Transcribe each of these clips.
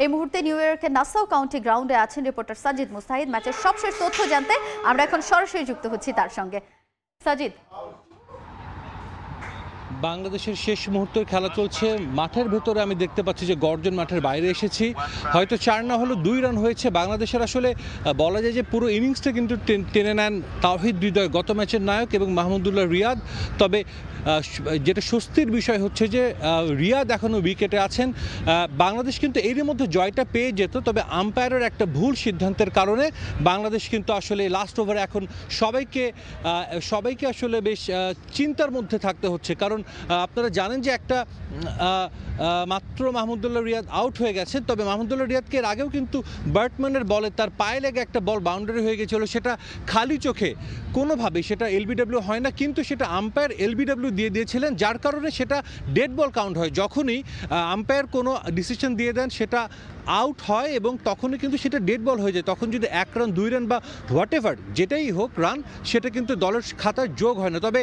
এই মুহূর্তে নিউ ইয়র্কের নাসাউ কাউন্টি গ্রাউন্ডে আছেন রিপোর্টার সাজিদ মুস্তাহিদ। ম্যাচের সবশেষ তথ্য জানতে আমরা এখন সরাসরি যুক্ত হচ্ছি তার সঙ্গে। সাজিদ, বাংলাদেশের শেষ মুহূর্তের খেলা চলছে মাঠের ভেতরে। আমি দেখতে পাচ্ছি যে গর্জন মাঠের বাইরে এসেছি। হয়তো 4 না হলো 2 রান হয়েছে। বাংলাদেশের আসলে বলা যায় যে পুরো ইনিংসটা কিন্তু টেনে নেন তাওহিদ হৃদয়, গত ম্যাচের নায়ক, এবং মাহমুদুল্লাহ রিয়াদ। তবে যেটা স্বস্তির বিষয় হচ্ছে যে রিয়াদ এখনও উইকেটে আছেন। বাংলাদেশ কিন্তু এরই মধ্যে জয়টা পেয়ে যেত, তবে আম্পায়ারের একটা ভুল সিদ্ধান্তের কারণে বাংলাদেশ কিন্তু আসলে লাস্ট ওভারে এখন সবাইকে আসলে বেশ চিন্তার মধ্যে থাকতে হচ্ছে। কারণ আপনারা জানেন যে একটা মাত্র মাহমুদুল্লাহ রিয়াদ আউট হয়ে গেছেন। তবে মাহমুদুল্লাহ রিয়াদকে এর আগেও কিন্তু বার্টম্যানের বলে তার পায়ে লেগে একটা বল বাউন্ডারি হয়ে গেছিলো, সেটা খালি চোখে, কোনোভাবেই সেটা এলবিডব্লিউ হয় না, কিন্তু সেটা আম্পায়ার এলবিডব্লিউ দিয়ে দিয়েছিলেন, যার কারণে সেটা ডেড বল কাউন্ট হয়। যখনই আম্পায়ার কোনো ডিসিশন দিয়ে দেন সেটা আউট হয় এবং তখনই কিন্তু সেটা ডেড বল হয়ে যায়। তখন যদি 1 রান 2 রান বা হোয়াট এভার যেটাই হোক রান, সেটা কিন্তু দলের খাতায় যোগ হয় না। তবে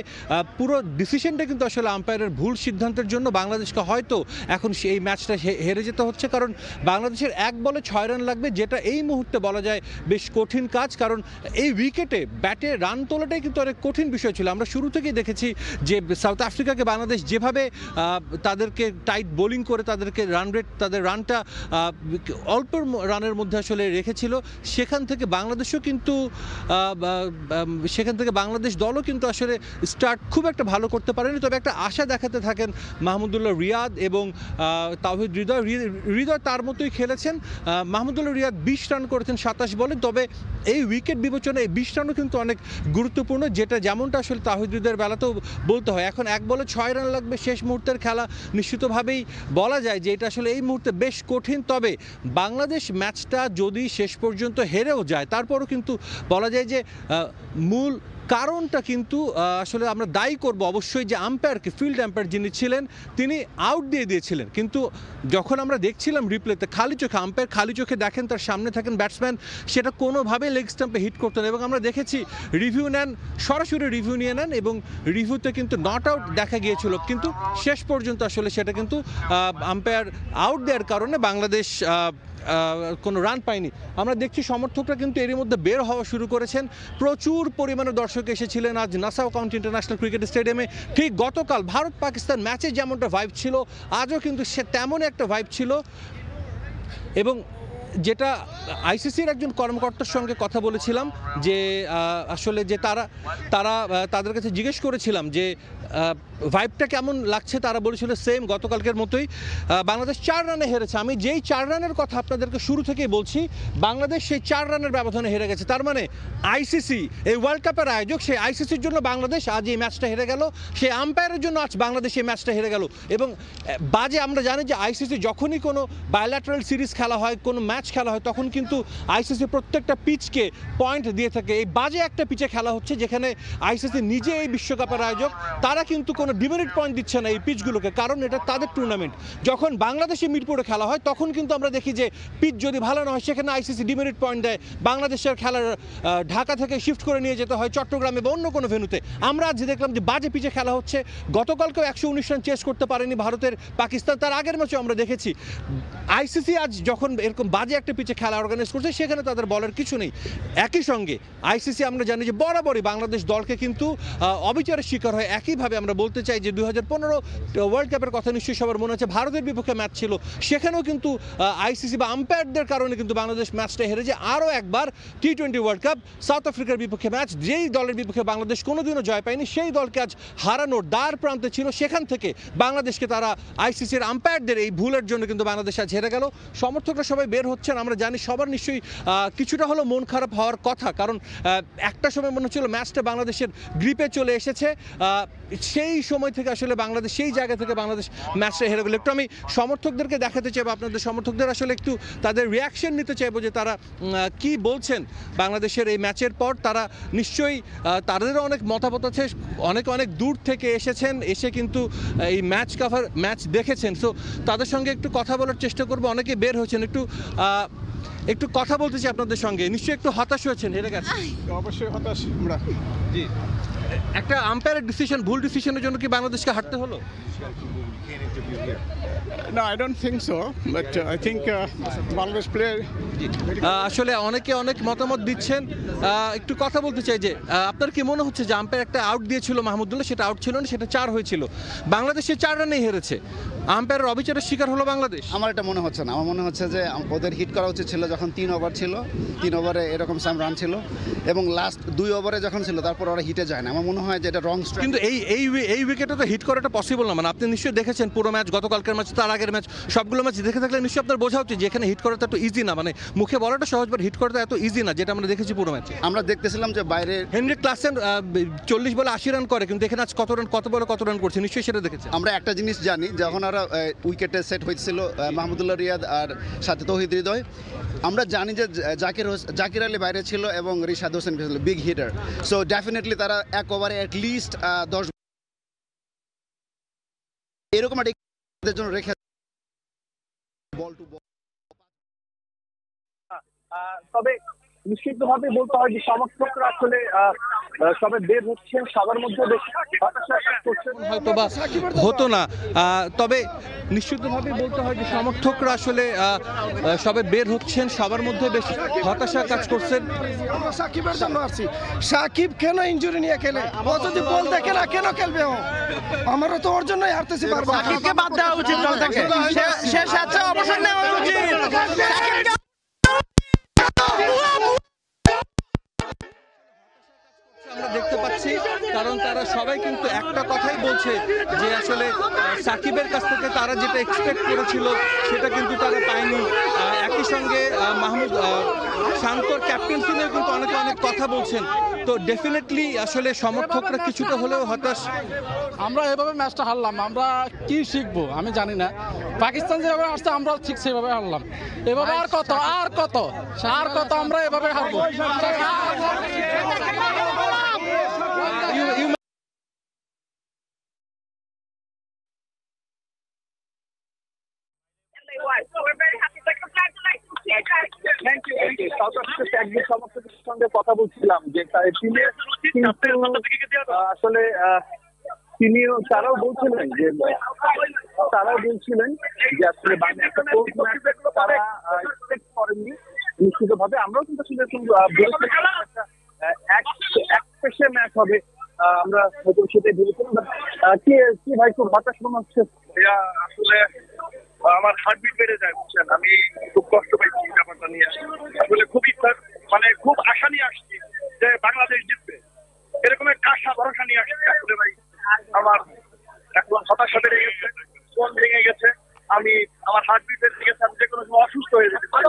পুরো ডিসিশনটা কিন্তু আসলে আম্পায়ারের ভুল সিদ্ধান্তের জন্য বাংলাদেশকে হয়তো এখন সেই ম্যাচটা হেরে যেতে হচ্ছে। কারণ বাংলাদেশের 1 বলে 6 রান লাগবে, যেটা এই মুহূর্তে বলা যায় বেশ কঠিন কাজ। কারণ এই উইকেটে ব্যাটে রান তোলাটাই কিন্তু অনেক কঠিন বিষয় ছিল। আমরা শুরু থেকেই দেখেছি যে সাউথ আফ্রিকাকে বাংলাদেশ যেভাবে তাদেরকে টাইট বোলিং করে তাদেরকে তাদের রানটা অল্প রানের মধ্যে আসলে রেখেছিল। সেখান থেকে বাংলাদেশ দলও কিন্তু আসলে স্টার্ট খুব একটা ভালো করতে পারেনি। তবে একটা আশা দেখাতে থাকেন মাহমুদুল্লাহ রিয়াদ এবং তাওহিদ হৃদয় তার মতোই খেলেছেন। মাহমুদুল্লাহ রিয়াদ 20 রান করেছেন 27 বলে। তবে এই উইকেট বিবেচনায় এই 20 রানও কিন্তু অনেক গুরুত্বপূর্ণ, যেমনটা আসলে তাওহিদ হৃদয়ের বেলাতেও বলতে হয়। এখন 1 বলে 6 রান লাগবে, শেষ মুহূর্তের খেলা, নিশ্চিতভাবেই বলা যায় যে এটা আসলে এই মুহূর্তে বেশ কঠিন। তবে বাংলাদেশ ম্যাচটা যদি শেষ পর্যন্ত হেরেও যায়, তারপরও কিন্তু বলা যায় যে মূল কারণটা কিন্তু আসলে আমরা দায়ী করব অবশ্যই যে আম্পায়ারকে, ফিল্ড আম্পায়ার যিনি ছিলেন তিনি আউট দিয়ে দিয়েছিলেন। কিন্তু যখন আমরা দেখছিলাম রিপ্লেতে, আম্পায়ার খালি চোখে দেখেন তার সামনে থাকেন ব্যাটসম্যান, সেটা কোনোভাবে লেগ স্টাম্পে হিট করতেন। এবং আমরা দেখেছি সরাসরি রিভিউ নিয়ে নেন এবং রিভিউতে কিন্তু নট আউট দেখা গিয়েছিল, কিন্তু শেষ পর্যন্ত আসলে সেটা কিন্তু আম্পায়ার আউট দেওয়ার কারণে বাংলাদেশ কোনো রান পায়নি। আমরা দেখছি সমর্থকরা কিন্তু এরই মধ্যে বের হওয়া শুরু করেছেন। প্রচুর পরিমাণে দর্শক এসেছিলেন আজ নাসাউ কাউন্টি ইন্টারন্যাশনাল ক্রিকেট স্টেডিয়ামে। ঠিক গতকাল ভারত পাকিস্তান ম্যাচে যেমনটা ভাইব ছিল, আজও কিন্তু সে তেমনই একটা ভাইব ছিল। এবং যেটা আইসিসির একজন কর্মকর্তার সঙ্গে কথা বলেছিলাম যে আসলে যে তাদের কাছে জিজ্ঞেস করেছিলাম যে ভাইবটা কেমন লাগছে, তারা বলেছিল সেম গতকালকের মতোই। বাংলাদেশ 4 রানে হেরেছে। আমি যেই 4 রানের কথা আপনাদেরকে শুরু থেকেই বলছি, বাংলাদেশ সেই 4 রানের ব্যবধানে হেরে গেছে। তার মানে আইসিসি, এই ওয়ার্ল্ড কাপের আয়োজক, সেই আইসিসির জন্য বাংলাদেশ আজ এই ম্যাচটা হেরে গেল, সেই আম্পায়ারের জন্য আজ বাংলাদেশ এই ম্যাচটা হেরে গেল। এবং আমরা জানি যে আইসিসি যখনই কোনো বায়োল্যাটারাল সিরিজ খেলা হয়, কোনো ম্যাচ খেলা হয়, তখন কিন্তু আইসিসি প্রত্যেকটা পিচকে পয়েন্ট দিয়ে থাকে। এই বাজে একটা পিচে খেলা হচ্ছে, যেখানে আইসিসি নিজে এই বিশ্বকাপের আয়োজক, তারা কিন্তু কোনো ডিমেরিট পয়েন্ট দিচ্ছে না এই পিচগুলোকে, কারণ এটা তাদের টুর্নামেন্ট। যখন বাংলাদেশে মিরপুরে খেলা হয়, তখন কিন্তু আমরা দেখি যে পিচ যদি ভালো না হয়, সেখানে আইসিসি ডিমেরিট পয়েন্ট দেয়। বাংলাদেশের খেলার ঢাকা থেকে শিফট করে নিয়ে যেতে হয় চট্টগ্রামে বা অন্য কোনো ভেন্যুতে। আমরা আজ দেখলাম যে বাজে পিচে খেলা হচ্ছে। গতকালকেও 119 রান চেস করতে পারেনি ভারতের পাকিস্তান, তার আগের ম্যাচেও আমরা দেখেছি। আইসিসি আজ যখন এরকম বাজে একটা পিচে খেলা অর্গানাইজ করছে, সেখানে তাদের বলার কিছু নেই। একই সঙ্গে আইসিসি আমরা জানি যে বরাবরই বাংলাদেশ দলকে কিন্তু অবিচারের শিকার হয়। একইভাবে আমরা বলতে চাই যে 2015 ওয়ার্ল্ড কাপের কথা নিশ্চয়ই সবার মনে আছে, ভারতের বিপক্ষে ম্যাচ ছিল, সেখানেও কিন্তু আইসিসি বা আম্পায়ারদের কারণে কিন্তু বাংলাদেশ ম্যাচটা হেরে যায়। আরও একবার টি20 ওয়ার্ল্ড কাপ সাউথ আফ্রিকার বিপক্ষে ম্যাচ, যেই দলের বিপক্ষে বাংলাদেশ কোনোদিনও জয় পায়নি, সেই দলকে আজ হারানোর দ্বার প্রান্তে ছিল। সেখান থেকে বাংলাদেশকে তারা আইসিসির আম্পায়ারদের এই ভুলের জন্য কিন্তু বাংলাদেশ আজ হেরে গেল। সমর্থকরা সবাই বের হচ্ছেন, আমরা জানি সবার নিশ্চয়ই কিছুটা হলো মন খারাপ হওয়ার কথা, কারণ একটা সময় মনে হচ্ছিল ম্যাচটা বাংলাদেশের গ্রিপে চলে এসেছে। সেই সময় থেকে আসলে বাংলাদেশ, সেই জায়গা থেকে বাংলাদেশ ম্যাচটা হেরে গেল। একটু আমি সমর্থকদেরকে দেখাতে চাইবো, আপনাদের সমর্থকদের আসলে একটু তাদের রিয়াকশন নিতে চাইবো যে তারা কি বলছেন বাংলাদেশের এই ম্যাচের পর। তারা নিশ্চয়ই তাদেরও অনেক মতামত আছে, অনেক দূর থেকে এসে কিন্তু এই ম্যাচ দেখেছেন। সো তাদের সঙ্গে একটু কথা বলার চেষ্টা করবো। অনেকে বের হয়েছেন, একটু একটু কথা বলতে চাই আপনাদের সঙ্গে। নিশ্চয়ই একটু হতাশ হয়েছেন হেরে গেছে। অবশ্যই হতাশ আমরা। জি, একটা আম্পায়ারের ডিসিশন, ভুল ডিসিশনের জন্য কি বাংলাদেশকে হারতে হলো? No, I don't think so. But I think Bangladesh player. আসলে অনেকে অনেক মতামত দিচ্ছেন। একটু কথা বলতে চাই যে আপনার কি মনে হচ্ছে যে আম্পায়ার একটা আউট দিয়েছিল মাহমুদুল্লাহ, সেটা আউট ছিল না, সেটা 4 হয়েছিল, বাংলাদেশে 4 রানেই হেরেছে, আম্পায়ারের অবিচারের শিকার হলো বাংলাদেশ? আমার এটা মনে হচ্ছে না। আমার মনে হচ্ছে যে ওদের হিট করা উচিত ছিল যখন 3 ওভার ছিল, 3 ওভারে এরকম সাম রান ছিল, এবং লাস্ট 2 ওভারে যখন ছিল তারপর ওরা হিটে যায় না। আমার মনে হয় যে এটা রং স্ট্রাইক। কিন্তু এই উইকেটে তো হিট করাটা পসিবল না। মানে আপনি নিশ্চয়ই দেখেছেন পুরো ম্যাচ, গতকালকের ম্যাচ, তার আগের ম্যাচ, সবগুলো ম্যাচ দেখে থাকলে নিশ্চয়ই আপনার বোঝা উচিত যে এখানে হিট করাটা এত ইজি না। মানে মুখে বলাটা সহজ, বাট হিট করাটা এত ইজি না, যেটা আমরা দেখেছি পুরো ম্যাচে। আমরা দেখতেছিলাম যে বাইরে হেনরি ক্লাসেন 40 বলে 80 রান করে, কিন্তু এখানে আজ কত বলে কত রান করছে নিশ্চয়ই সেটা দেখেছে। আমরা একটা জিনিস জানি, যখন ওরা উইকেটে সেট হয়েছিল মাহমুদুল্লাহ রিয়াদ আর সাথে তৌহিদ হৃদয়, আমরা জানি যে জাকির আলী বাইরে ছিল এবং রিশাদ হোসেন ছিল বিগ হিটার। সো ডেফিনেটলি তারা এক ওভারে অ্যাটলিস্ট 10 এরকম একটা জন্য রেখে বল টু বল। তবে নিশ্চিতভাবে বলতে হয় যে সমর্থকরা আসলে সবে বের হচ্ছেন, সবার মধ্যে বেশ হতাশা করছেন। হয়তো বা হতো না, তবে নিশ্চিতভাবে বলতে হয় যে সমর্থকরা আসলে সবে বের হচ্ছেন, সবার মধ্যে বেশ হতাশা কাজ করছেন। আমরা সাকিবের জন্য আসছি। সাকিব কেন ইনজুরি নিয়ে খেলে? ও যদি বল দেখে না, কেন খেলবে ও? আমরা তো ওর জন্যই হারতেছি বারবার। সাকিবকে বাদ দেওয়া উচিত দল থেকে। সে স্বেচ্ছা অবসর নেওয়া উচিত। আমরা দেখতে পাচ্ছি, কারণ তারা সবাই কিন্তু একটা কথাই বলছে যে আসলে সাকিবের কাছ থেকে তারা যেটা এক্সপেক্ট করেছিল সেটা কিন্তু তারা পায়নি। একই সঙ্গে মাহমুদ শান্তর ক্যাপ্টেন্সি নিয়ে কিন্তু অনেকে অনেক কথা বলছেন। তো ডেফিনেটলি আসলে সমর্থকরা কিছুটা হলেও হতাশ। আমরা এভাবে ম্যাচটা হারলাম, আমরা কি শিখবো আমি জানি না। পাকিস্তান যেভাবে আসছে আমরা ঠিক সেভাবে হারলাম। এভাবে আর কত আমরা এভাবে হারবো। একজন সমর্থকের সঙ্গে কথা বলছিলাম যে আসলে তারাও বলছিলেন যে আসলে তারা এক্সপেক্ট করেননি। নিশ্চিতভাবে আমরাও কিন্তু এক ম্যাচ হবে, আমরা হয়তো সেটাই ভেবেছিলাম। কি ভাই, খুব হতাশ মনে হচ্ছে? আসলে আমার হার্টবিট বেড়ে যায়, বুঝছেন, আমি খুব কষ্ট পাইছি ব্যাপারটা নিয়ে। আসলে খুবই মানে খুব আশা নিয়ে আসছি যে বাংলাদেশ জিতবে, এরকম একটা আশা ভরসা নিয়ে আসছি। আসলে ভাই আমার এখন হতাশা বেড়ে গেছে, মন ভেঙে গেছে, আমার হার্টবিট বেড়ে গেছে, আমি যে কোনো সময় অসুস্থ হয়ে যেতে পারি।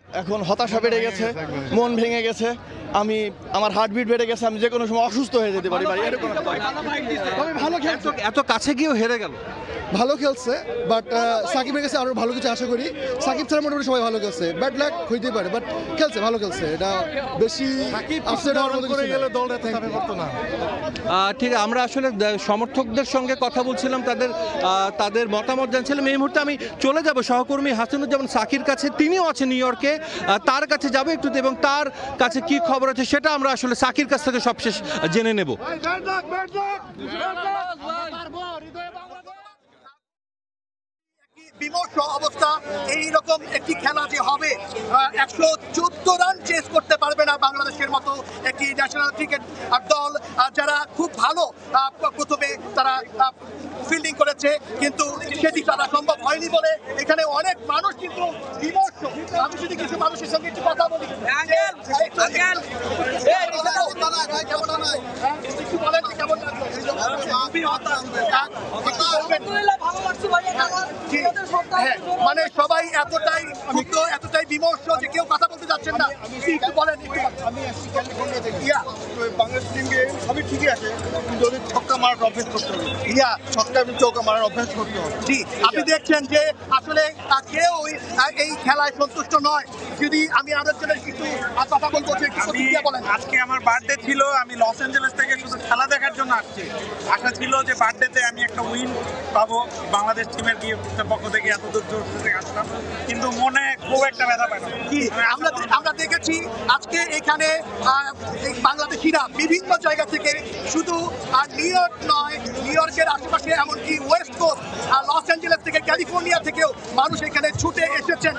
এখন হতাশা বেড়ে গেছে, মন ভেঙে গেছে, আমার হার্টবিট বেড়ে গেছে, আমি যে কোনো সময় অসুস্থ হয়ে যেতে পারি ভাই। এরকম ভালো খেলছে, এত কাছে গিয়েও হেরে গেল। ভালো খেলছে, বাট সাকিবের কাছে আরো ভালো কিছু আশা করি। সাকিব ছাড়া মোটামুটি সবাই ভালো খেলছে, ব্যাড লাক হইতেই পারে, বাট খেলছে, ভালো খেলছে। এটা বেশি আপসেট হওয়ার মতো কিছু না। দলটা থাকতে পারতো না। ঠিক, আমরা আসলে সমর্থকদের সঙ্গে কথা বলছিলাম, তাদের মতামত জানছিলাম। এই মুহূর্তে আমি চলে যাব সহকর্মী হাসানুজ্জামান সাকির কাছে, তিনিও আছেন নিউ ইয়র্কে, তার কাছে যাবো একটু, এবং তার কাছে কি খবর আছে সেটা আমরা আসলে সাকির কাছ থেকে সবশেষ জেনে নেব। বিমর্ষ অবস্থা, এইরকম একটি খেলা যে হবে, 114 রান চেস করতে পারবে না বাংলাদেশের মতো একটি ন্যাশনাল ক্রিকেট দল, যারা খুব ভালো প্রথমে তারা ফিল্ডিং করেছে, কিন্তু সেটি তারা সম্ভব হয়নি বলে এখানে অনেক মানুষ কিন্তু বিমর্ষ। আমি যদি কিছু মানুষের সঙ্গে একটু কথা বলি, কেমন মানে সবাই এতটাই ক্ষুব্ধ, এতটাই বিমর্ষ যে কেউ কথা বলতে যাচ্ছেন না। একটু বলেন। আমি বাংলাদেশ টিমকে সবই ঠিকই আছে, কিন্তু ওদের ছক্কা মারার অভ্যাস করতে হবে। ছক্কা এবং চৌকা মারার অভ্যাস করতে হবে। জি, আপনি দেখছেন যে আসলে কেউ এই খেলায় সন্তুষ্ট নয়। যদি আমি আরেকজনের কিছু কথা বলবো যে প্রতিক্রিয়া বলেন। আজকে আমার বার্থডে ছিল, আমি লস অ্যাঞ্জেলেস থেকে শুধু খেলা দেখার জন্য আসছি। আশা ছিল যে বার্থডেতে আমি একটা উইন পাবো, বাংলাদেশ টিমের পক্ষ থেকে এত দূর থেকে আসলাম, কিন্তু মনে খুব একটা ব্যথা পাই। কি আমরা দেখেছি আজকে এখানে এই বাংলাদেশিরা বিভিন্ন জায়গা থেকে, শুধু নিউ ইয়র্ক নয়, নিউ ইয়র্কের আশেপাশে এমনকি ওয়েস্ট কোস্ট আর লস অ্যাঞ্জেলেস থেকে, ক্যালিফোর্নিয়া থেকেও মানুষ এখানে ছুটে এসেছেন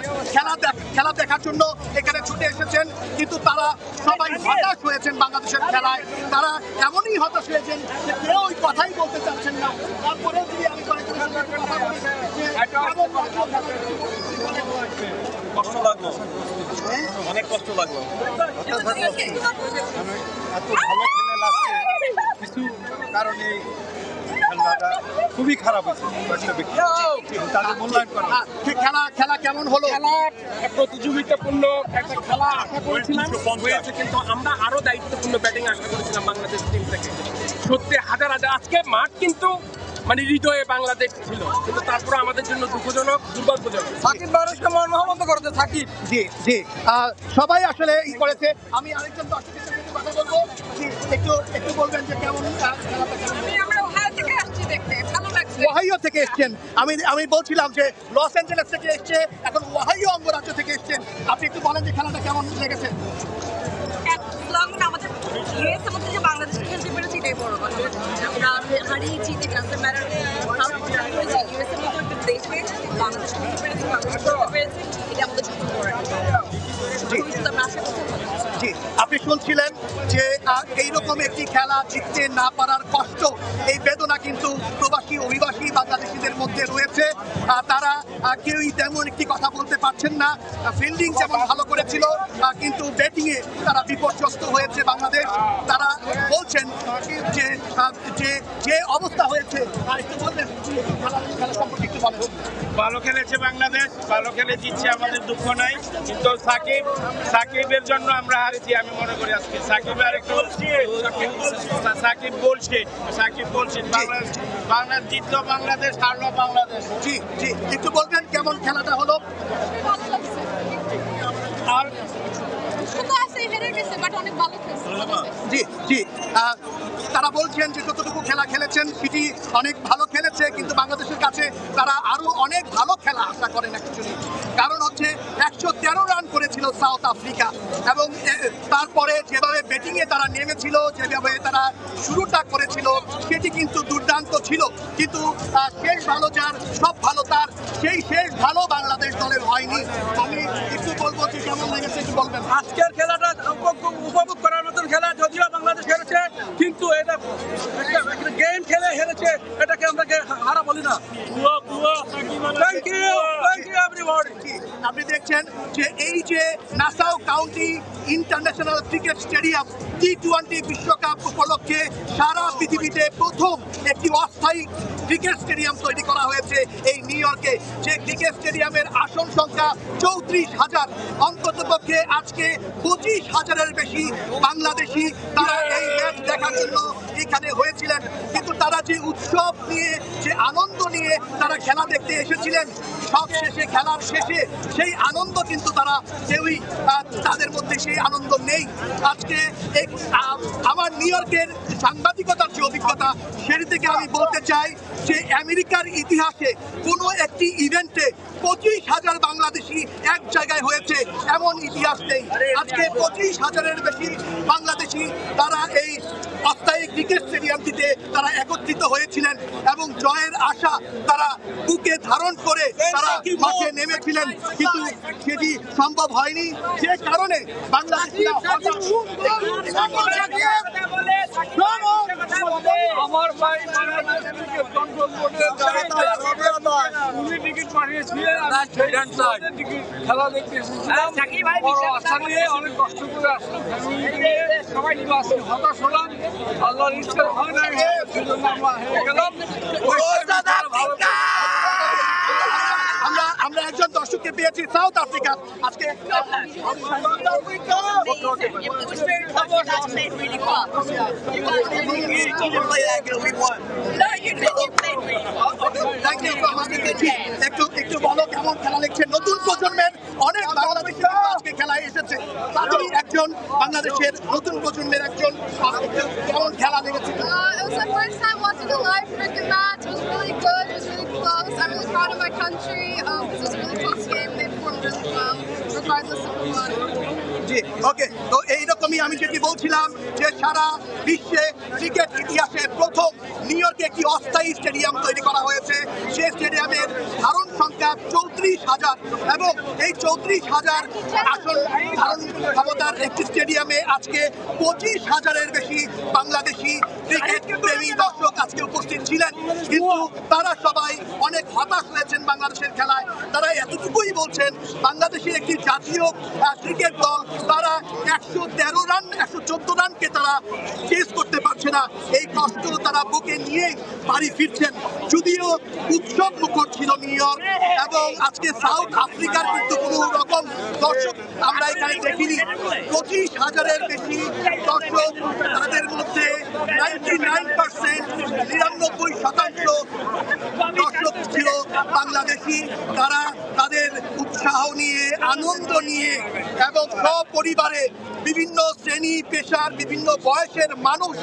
খেলা দেখার জন্য, এখানে ছুটে এসেছেন। কিন্তু তারা সবাই হতাশ হয়েছেন বাংলাদেশের খেলায়। তারা এমনই হতাশ হয়েছেন যে কেউ ওই কথাই বলতে চাচ্ছেন না। তারপরে যদি আমি কয়েকজনের সঙ্গে কথা বলি যে কেমন লাগলো কষ্ট লাগলো, অনেক কষ্ট লাগলো। এত ভালো খেলে লাস্টে কিছু কারণে খেলাটা খুবই খারাপ হয়েছে, তাদের মূল্যায়ন করা। খেলা কেমন হলো? খেলা প্রতিযোগিতাপূর্ণ একটা খেলা আশা করেছিলাম হয়েছে, কিন্তু আমরা আরো দায়িত্বপূর্ণ ব্যাটিং আশা করেছিলাম বাংলাদেশ টিম থেকে। সত্যি হাজার আজকে মাঠ কিন্তু মানে হৃদয়ে বাংলাদেশ ছিল, কিন্তু তারপরে আমাদের জন্য দুঃখজনক, দুর্ভাগ্যজনক। সাকিব মানুষকে মর্মাহত করেছে। সাকিব জি সবাই আসলে ই করেছে। আমি আরেকজন দর্শকের সাথে কথা বলবো, একটু বলবেন যে কেমন আমরা ওহাইও থেকে আসছি দেখতে, ভালো লাগছে। ওহাইও থেকে এসছেন, আমি বলছিলাম যে লস অ্যাঞ্জেলেস থেকে এসছে, এখন ওহাইও অঙ্গরাজ্য থেকে এসছেন। আপনি একটু বলেন যে খেলাটা কেমন লেগেছে? আমাদের ইউএসের মধ্যে যে বাংলাদেশ খেলতে পেরেছি এটাই বড় কথা। আমরা হারিয়েছি, ডাজন্ট ম্যাটার ইউএসের মতো একটা দেশে বাংলাদেশ খেলতে পেরেছি, বাংলাদেশ খেলতে পেরেছি, এটা আমাদের জন্য বড় একটা ভবিষ্যৎ আমরা আশা করতে পারি। জি, আপনি শুনছিলেন যে এইরকম একটি খেলা জিততে না পারার কষ্ট, এই বেদনা কিন্তু প্রবাসী অভিবাসী বাংলাদেশিদের মধ্যে রয়েছে। তারা কেউই তেমন একটি কথা বলতে পারছেন না। ফিল্ডিং যেমন ভালো করেছিল, কিন্তু ব্যাটিংয়ে তারা বিপর্যস্ত হয়েছে বাংলাদেশ। তারা বলছেন যে যে অবস্থা হয়েছে, একটু বলবেন খেলা সম্পর্কে একটু বলেন। ভালো খেলেছে বাংলাদেশ, ভালো খেলে জিতছে, আমাদের দুঃখ নাই। কিন্তু সাকিবের জন্য আমরা হারেছি আমি মনে করি। আজকে সাকিব বলছেন বাংলাদেশ জিতলো, বাংলাদেশ হারলো বাংলাদেশ। জি একটু বলবেন কেমন খেলাটা হলো? আর জি তারা বলছেন যে যতটুকু খেলা খেলেছেন সেটি অনেক ভালো খেলেছে, কিন্তু বাংলাদেশের কাছে তারা আরো অনেক ভালো খেলা আশা করেন অ্যাকচুয়ালি। কারণ হচ্ছে 113 রান করেছিল সাউথ আফ্রিকা, এবং তারপরে যেভাবে ব্যাটিংয়ে তারা নেমেছিল, যেভাবে তারা শুরুটা করেছিল, সেটি কিন্তু দুর্দান্ত ছিল। কিন্তু শেষ ভালো যার, সব ভালো তার, সেই শেষ ভালো বাংলাদেশ দলের হয়নি। আমি একটু বলবো যে কেমন লেগেছে একটু বলবেন। আজকের খেলাটা উপভোগ করার মতন খেলা, যদিও বাংলাদেশ হেরেছে, কিন্তু এটা গেম খেলে হেরেছে, এটাকে আমরা হারা বলি না। Thank you everybody. আপনি দেখছেন যে এই যে Nassau County International Cricket Stadium টি-20 বিশ্বকাপ উপলক্ষে সারা পৃথিবীতে প্রথম একটি অস্থায়ী ক্রিকেট স্টেডিয়াম তৈরি করা হয়েছে এই নিউ ইয়র্কে। যে ক্রিকেট স্টেডিয়ামের আসন সংখ্যা 34,000, অন্ততপক্ষে আজকে 25,000-এর বেশি বাংলাদেশি তারা এই ম্যাচ দেখার জন্য এখানে হয়েছিলেন। কিন্তু তারা যে উৎসব নিয়ে, যে আনন্দ নিয়ে তারা খেলা দেখতে এসেছিলেন, সব শেষে খেলার শেষে সেই আনন্দ কিন্তু তারা কেউই, তাদের মধ্যে সেই আনন্দ নেই। আজকে আমার নিউ ইয়র্কের সাংবাদিকতার যে অভিজ্ঞতা, সেটি থেকে আমি বলতে চাই যে আমেরিকার ইতিহাসে কোনো একটি ইভেন্টে 25,000 বাংলাদেশি এক জায়গায় হয়েছে এমন ইতিহাস নেই। আজকে 25,000-এর বেশি বাংলাদেশি তারা এই অস্থায়ী ক্রিকেট স্টেডিয়ামটিতে তারা একত্রিত হয়েছিলেন, এবং জয়ের আশা তারা বুকে ধারণ করে তারা মাঠে নেমেছিলেন, কিন্তু সেটি সম্ভব হয়নি। যে কারণে বাংলাদেশিরা আমার ভাই উনি টিকিট পাঠিয়েছিলেন, খেলা দেখতে এসেছিলাম, আশা নিয়ে অনেক কষ্ট করে আসলাম, সবাই হতাশ হলাম, আল্লাহর ইচ্ছা হয় না, সেজন্য আমরা হেরে গেলাম। আমরা একজন দর্শককে পেয়েছি সাউথ আফ্রিকা। আজকে একটু বলো কেমন খেলা দেখছে। নতুন প্রজন্মের অনেক বাংলাদেশি আজকে খেলায় এসেছে, তাদেরই একজন একজন বাংলাদেশের নতুন প্রজন্মের একজন কেমন খেলা দেখেছিল? It was my first time watching a live cricket match. It was really good. It was really close. I'm really proud of my country. This was a really close game. They performed really well, regardless of who won. জি, ওকে। তো এইরকমই আমি যেটি বলছিলাম যে সারা বিশ্বে cricket ইতিহাসে প্রথম new ইয়র্কে একটি অস্থায়ী স্টেডিয়াম তৈরি করা হয়েছে। সেই স্টেডিয়ামের ধারণ সংখ্যা 34,000 এবং এই 34,000 আসন ধারণ ক্ষমতার একটি স্টেডিয়ামে আজকে 25,000-এর বেশি বাংলাদেশি ক্রিকেট প্রেমী দর্শক আজকে উপস্থিত ছিলেন। কিন্তু তারা সবাই অনেক হতাশ হয়েছেন বাংলাদেশের খেলায়। তারা এতটুকুই বলছেন বাংলাদেশের একটি জাতীয় ক্রিকেট দল তারা 113 রান 114 রানকে তারা চেস করতে পারছে না। এই কষ্ট তারা বুকে নিয়ে বাড়ি ফিরছেন। যদিও উৎসব মুখর ছিল নিউ ইয়র্ক এবং আজকে সাউথ আফ্রিকার কিন্তু কোনো রকম দর্শক আমরা এখানে দেখিনি। 25,000-এর বেশি দর্শক, তাদের মধ্যে 99% দর্শক ছিল বাংলাদেশি। তারা তাদের উৎসাহ নিয়ে আনন্দ নিয়ে এবং সপরিবারে বিভিন্ন শ্রেণী পেশার বিভিন্ন বয়সের মানুষ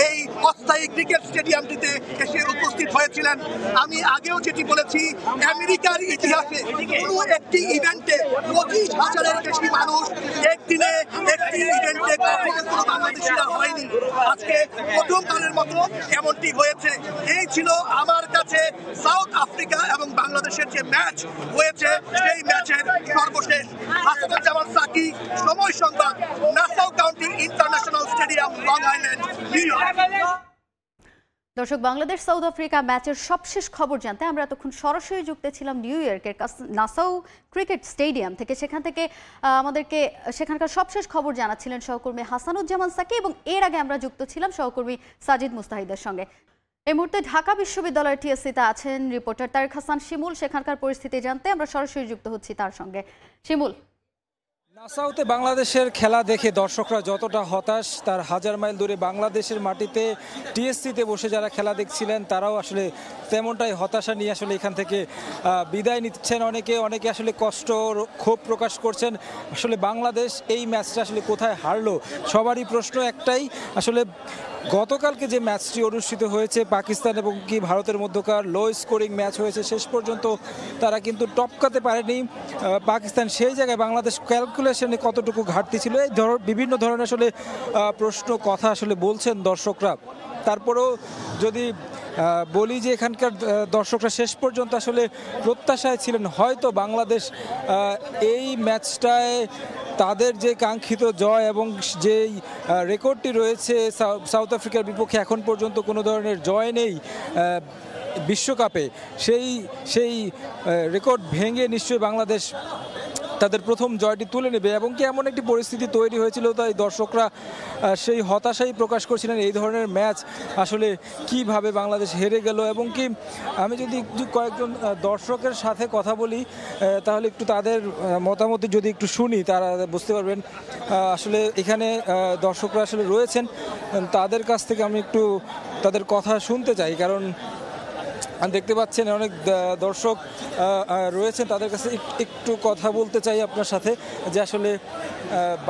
এই অস্থায়ী ক্রিকেট স্টেডিয়ামটিতে এসে উপস্থিত হয়েছিলেন। আমি আগেও যেটি বলেছি, আমেরিকার ইতিহাসে কোনো একটি ইভেন্টে 25,000-এর বেশি মানুষ একদিনে একটি ইভেন্টে কখনো কোনো বাংলাদেশিরা হয়নি। আজকে প্রথমবারের মতো এমনটি হয়েছে। এই ছিল আমার কাছে সাউথ আফ্রিকা এবং বাংলাদেশের যে ম্যাচ হয়েছে সেই ম্যাচের সর্বশেষ। হাসানুজ্জামান সাকি, সময় সংবাদ, Nassau County international stadium, long island, new York. দর্শক, বাংলাদেশ সাউথ আফ্রিকা ম্যাচের সবশেষ খবর জানতে আমরা এতক্ষণ সরাসরি যুক্ত ছিলাম নিউ ইয়র্কের নাসাউ ক্রিকেট স্টেডিয়াম থেকে। সেখান থেকে আমাদেরকে সেখানকার সবশেষ খবর জানাচ্ছিলেন সহকর্মী হাসানুজ্জামান সাকি এবং এর আগে আমরা যুক্ত ছিলাম সহকর্মী সাজিদ মুস্তাহিদের সঙ্গে। এই মুহূর্তে ঢাকা বিশ্ববিদ্যালয়ের টিএসসিতে আছেন রিপোর্টার তারেক হাসান শিমুল। সেখানকার পরিস্থিতি জানতে আমরা সরাসরি যুক্ত হচ্ছি তার সঙ্গে। শিমুল, নাসাউতে বাংলাদেশের খেলা দেখে দর্শকরা যতটা হতাশ, তার হাজার মাইল দূরে বাংলাদেশের মাটিতে টিএসসিতে বসে যারা খেলা দেখছিলেন তারাও আসলে তেমনটাই হতাশা নিয়ে আসলে এখান থেকে বিদায় নিচ্ছেন। অনেকে আসলে কষ্ট, ক্ষোভ প্রকাশ করছেন। আসলে বাংলাদেশ এই ম্যাচটা আসলে কোথায় হারলো, সবারই প্রশ্ন একটাই। আসলে গতকালকে যে ম্যাচটি অনুষ্ঠিত হয়েছে পাকিস্তান এবং কি ভারতের মধ্যকার লো স্কোরিং ম্যাচ হয়েছে, শেষ পর্যন্ত তারা কিন্তু টপকাতে পারেনি পাকিস্তান। সেই জায়গায় বাংলাদেশ ক্যালকুলেশনে কতটুকু ঘাটতি ছিল, এই বিভিন্ন ধরনের আসলে প্রশ্ন কথা আসলে বলছেন দর্শকরা। তারপরেও যদি বলি যে এখানকার দর্শকরা শেষ পর্যন্ত আসলে প্রত্যাশায় ছিলেন হয়তো বাংলাদেশ এই ম্যাচটায় তাদের যে কাঙ্ক্ষিত জয় এবং যেই রেকর্ডটি রয়েছে সাউথ আফ্রিকার বিপক্ষে এখন পর্যন্ত কোনো ধরনের জয় নেই বিশ্বকাপে, সেই রেকর্ড ভেঙে নিশ্চয়ই বাংলাদেশ তাদের প্রথম জয়টি তুলে নেবে। এবং কি এমন একটি পরিস্থিতি তৈরি হয়েছিল, তাই দর্শকরা সেই হতাশাই প্রকাশ করছিলেন এই ধরনের ম্যাচ আসলে কিভাবে বাংলাদেশ হেরে গেল। এবং কি আমি যদি একটু কয়েকজন দর্শকের সাথে কথা বলি তাহলে একটু তাদের মতামত যদি একটু শুনি তারা বুঝতে পারবেন। আসলে এখানে দর্শকরা আসলে রয়েছেন, তাদের কাছ থেকে আমি একটু তাদের কথা শুনতে চাই, কারণ দেখতে পাচ্ছেন অনেক দর্শক রয়েছেন, তাদের কাছে একটু কথা বলতে চাই আপনার সাথে যে আসলে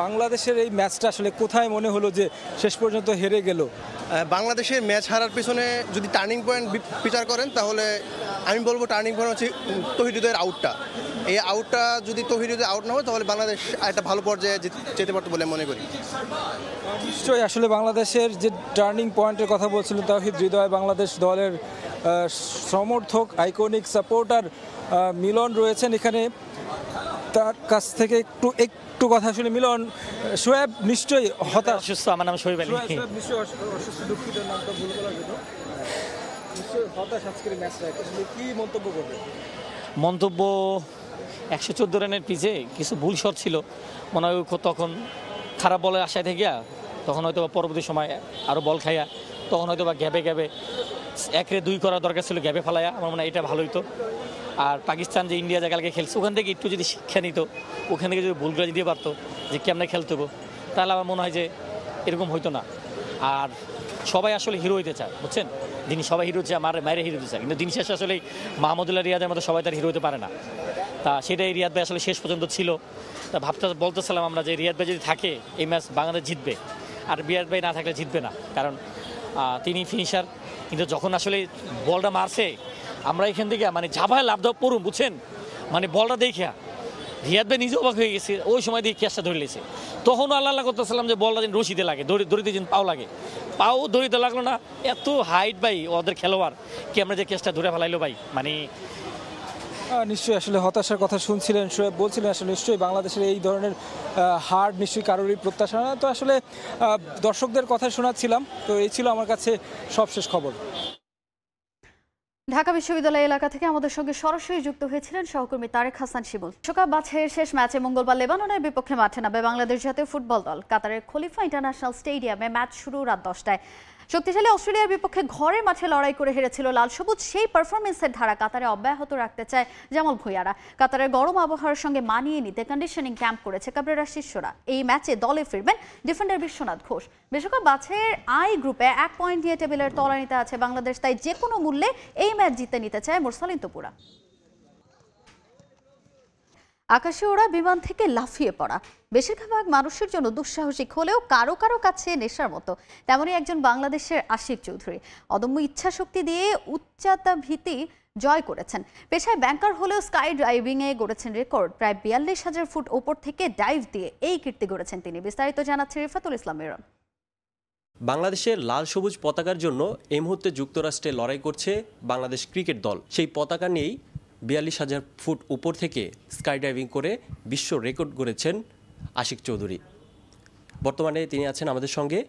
বাংলাদেশের এই ম্যাচটা আসলে কোথায় মনে হলো যে শেষ পর্যন্ত হেরে গেল। বাংলাদেশের ম্যাচ হারার পিছনে যদি টার্নিং পয়েন্ট বিচার করেন তাহলে আমি বলবো টার্নিং পয়েন্ট হচ্ছে তৌহিদ হৃদয়ের আউটটা। এই আউটটা যদি তৌহিদ হৃদয় আউট না হয় তাহলে বাংলাদেশ একটা ভালো পর্যায়ে যেতে পারতো বলে মনে করি। নিশ্চয়ই আসলে বাংলাদেশের যে টার্নিং পয়েন্টের কথা বলছিলেন তৌহিদ হৃদয়, বাংলাদেশ দলের সমর্থক আইকনিক সাপোর্টার মিলন রয়েছেন এখানে, তার কাছ থেকে একটু কথা শুনে। মিলন, শোয়েব নিশ্চয়ই হতাশ। অসুস্থ, আমার নাম শোয়েব আলী। নিশ্চয়ই অসুস্থ, দুঃখিত নামটা ভুল বলার জন্য। নিশ্চয়ই হতাশ আজকের ম্যাচটা, আসলে কি মন্তব্য করবেন? মন্তব্য 114 রানের পিছে কিছু ভুল শট ছিল মনে হয়, তখন খারাপ বলের আশায় থেকে তখন হয়তো পরবর্তী সময় আরও বল খাইয়া তখন হয়তো বা গ্যাপে 1-2 করার দরকার ছিল, গ্যাপে ফেলাইয়া। আমার মনে হয় এটা ভালো হইতো। আর পাকিস্তান যে ইন্ডিয়া যে কালকে খেলছে ওখান থেকে একটু যদি শিক্ষা নিত, ওখান থেকে যদি ভুলগুলো দিতে পারতো যে কেমনে খেলতে হবো, তাহলে আমার মনে হয় যে এরকম হইতো না। আর সবাই আসলে হিরো হইতে চায়, বুঝছেন, যিনি সবাই হিরো চায়, মায়ের হিরো হতে চায়, কিন্তু দিন শেষে আসলে মাহমুদুল্লাহ রিয়াদের মতো সবাই তার হিরো হতে পারে না। তা সেটাই রিয়াদ ভাই আসলে শেষ পর্যন্ত ছিল। তা বলতেছিলাম আমরা যে রিয়াদ ভাই যদি থাকে এই ম্যাচ বাংলাদেশ জিতবে, আর রিয়াদ ভাই না থাকলে জিতবে না, কারণ তিনি ফিনিশার। কিন্তু যখন আসলে বলটা মারছে আমরা এখান থেকে মানে ঝাপায় লাভ দেওয়া পড়ুন, বুঝছেন, মানে বলটা দেখিয়া রিয়াদ ভাই নিজে অবাক হয়ে গেছে। ওই সময় দিয়ে ক্যাচটা ধরে লেছে, তখন আল্লাহ করতেছিলাম যে বলটা যেন রশিতে লাগে, দড়িতে যেন পাও লাগে, পাও দড়িতে লাগলো না। এত হাইট ভাই ওদের খেলোয়াড়, কি আমরা যে ক্যাচটা ধরে ফেলাইলো ভাই, মানে নিশ্চয়ই আসলে হতাশার কথা শুনছিলেন, বলছিলেন আসলে নিশ্চয়ই বাংলাদেশের এই ধরনের হার নিশ্চয়ই কারোরই প্রত্যাশা না। তো আসলে দর্শকদের কথা শোনাচ্ছিলাম। তো এই ছিল আমার কাছে সবশেষ খবর। ঢাকা বিশ্ববিদ্যালয় এলাকা থেকে আমাদের সঙ্গে সরাসরি যুক্ত হয়েছিলেন সহকর্মী তারেক হাসান শিমুল। বিশ্বকাপ বাছাইয়ের শেষ ম্যাচে মঙ্গলবার লেবাননের বিপক্ষে মাঠে নামবে বাংলাদেশ জাতীয় ফুটবল দল। কাতারের খলিফা ইন্টারন্যাশনাল স্টেডিয়ামে ম্যাচ শুরু রাত 10টায়। শক্তিশালী অস্ট্রেলিয়ার বিপক্ষে ঘরের মাঠে লড়াই করে হেরেছিল লাল সবুজ। সেই পারফরমেন্সের ধারা কাতারে অব্যাহত রাখতে চায় জামাল ভুঁইয়ারা। কাতারের গরম আবহাওয়ার সঙ্গে মানিয়ে নিতে কন্ডিশনিং ক্যাম্প করেছে কাবরেরা শিষ্যরা। এই ম্যাচে দলে ফিরবেন ডিফেন্ডার বিশ্বনাথ ঘোষ। বিশ্বকাপ বাছাইয়ের আই গ্রুপে 1 পয়েন্ট নিয়ে টেবিলের তলানিতে আছে বাংলাদেশ, তাই যে কোনো মূল্যে এই ম্যাচ জিতে নিতে চায় মুরসালিন তপুরা। আকাশে ওড়া বিমান থেকে লাফিয়ে পড়া বেশিরভাগ মানুষের জন্য দুঃসাহসিক হলেও কারো কারো কাছে নেশার মতো। তেমনই একজন বাংলাদেশের আশিক চৌধুরী অদম্য ইচ্ছাশক্তি দিয়ে উচ্চতা ভীতি জয় করেছেন। পেশায় ব্যাংকার হলেও স্কাই ডাইভিংয়ে গড়েছেন রেকর্ড। প্রায় 42,000 ফুট ওপর থেকে ডাইভ দিয়ে এই কীর্তি গড়েছেন তিনি। বিস্তারিত জানাচ্ছে রিফাতুল ইসলাম মিরন। বাংলাদেশের লাল সবুজ পতাকার জন্য এই মুহূর্তে যুক্তরাষ্ট্রে লড়াই করছে বাংলাদেশ ক্রিকেট দল। সেই পতাকা নিয়েই 42,000 ফুট উপর থেকে স্কাই ডাইভিং করে বিশ্ব রেকর্ড গড়েছেন আশিক চৌধুরী। বর্তমানে তিনি আছেন আমাদের সঙ্গে,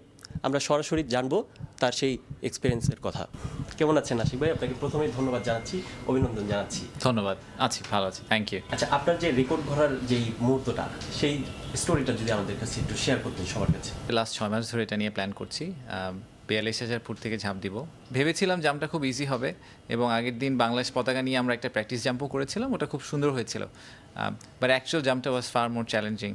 আমরা সরাসরি জানবো তার সেই এক্সপিরিয়েন্সের কথা। কেমন আছেন আশিক ভাই? আপনাকে প্রথমেই ধন্যবাদ জানাচ্ছি, অভিনন্দন জানাচ্ছি। ধন্যবাদ, আছি, ভালো আছি, থ্যাংক ইউ। আচ্ছা, আপনার যে রেকর্ড গড়ার যেই মুহূর্তটা, সেই স্টোরিটা যদি আমাদের কাছে একটু শেয়ার করতেন সবার কাছে। লাস্ট 6 মাস ধরে এটা নিয়ে প্ল্যান করছি। 42,000 ফুট থেকে ঝাঁপ দিব ভেবেছিলাম। জাম্পটা খুব ইজি হবে এবং আগের দিন বাংলাদেশ পতাকা নিয়ে আমরা একটা প্র্যাকটিস জাম্পও করেছিলাম, ওটা খুব সুন্দর হয়েছিল। বাট অ্যাকচুয়াল জাম্পটা was far more challenging.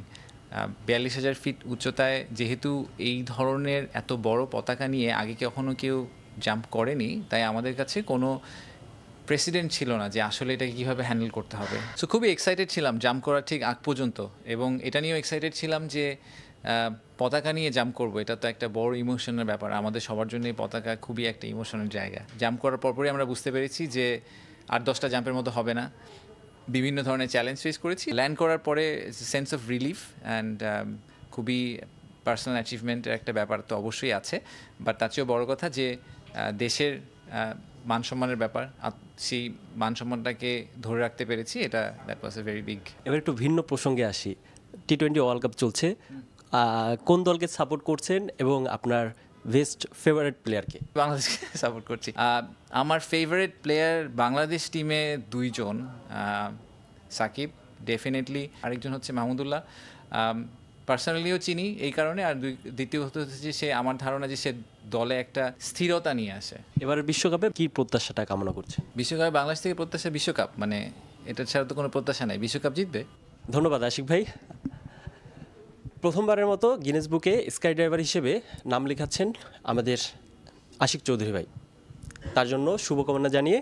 42,000 feet উচ্চতায় যেহেতু এই ধরনের এত বড় পতাকা নিয়ে আগে কখনো কেউ জাম্প করেনি, তাই আমাদের কাছে কোনো প্রেসিডেন্ট ছিল না যে আসলে এটাকে কীভাবে হ্যান্ডেল করতে হবে। সো খুবই এক্সাইটেড ছিলাম জাম্প করার ঠিক আগ পর্যন্ত, এবং এটা নিয়েও এক্সাইটেড ছিলাম যে পতাকা নিয়ে জাম্প করবো। এটা তো একটা বড় ইমোশনের ব্যাপার, আমাদের সবার জন্য পতাকা খুবই একটা ইমোশনের জায়গা। জাম্প করার পরপরই আমরা বুঝতে পেরেছি যে 8-10টা জাম্পের মতো হবে না, বিভিন্ন ধরনের চ্যালেঞ্জ ফেস করেছি। ল্যান্ড করার পরে সেন্স অফ রিলিফ অ্যান্ড খুবই পার্সোনাল অ্যাচিভমেন্টের একটা ব্যাপার তো অবশ্যই আছে, বাট তার চেয়েও বড় কথা যে দেশের মান সম্মানের ব্যাপার, সেই মান সম্মানটাকে ধরে রাখতে পেরেছি, এটা that was a very big. এবার একটু ভিন্ন প্রসঙ্গে আসি। T20 ওয়ার্ল্ড কাপ চলছে, কোন দলকে সাপোর্ট করছেন এবং আপনার বেস্ট ফেভারিট প্লেয়ারকে? বাংলাদেশকে সাপোর্ট করছি। আমার ফেভারিট প্লেয়ার বাংলাদেশ টিমে 2 জন, সাকিব ডেফিনেটলি, আরেকজন হচ্ছে মাহমুদুল্লাহ। পার্সোনালিও চিনি এই কারণে, আর দ্বিতীয়ত হচ্ছে যে সে, আমার ধারণা যে সে দলে একটা স্থিরতা নিয়ে আসে। এবার বিশ্বকাপে কি প্রত্যাশাটা কামনা করছে? বিশ্বকাপে বাংলাদেশ থেকে প্রত্যাশা বিশ্বকাপ, মানে এটা ছাড়া তো কোনো প্রত্যাশা নাই, বিশ্বকাপ জিতবে। ধন্যবাদ আশিক ভাই। প্রথমবারের মতো গিনেস বুকে স্কাই ড্রাইভার হিসেবে নাম লেখাচ্ছেন আমাদের আশিক চৌধুরী ভাই। তার জন্য শুভকামনা জানিয়ে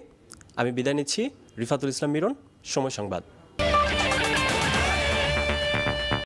আমি বিদায় নিচ্ছি। রিফাতুল ইসলাম মিরন, সময় সংবাদ।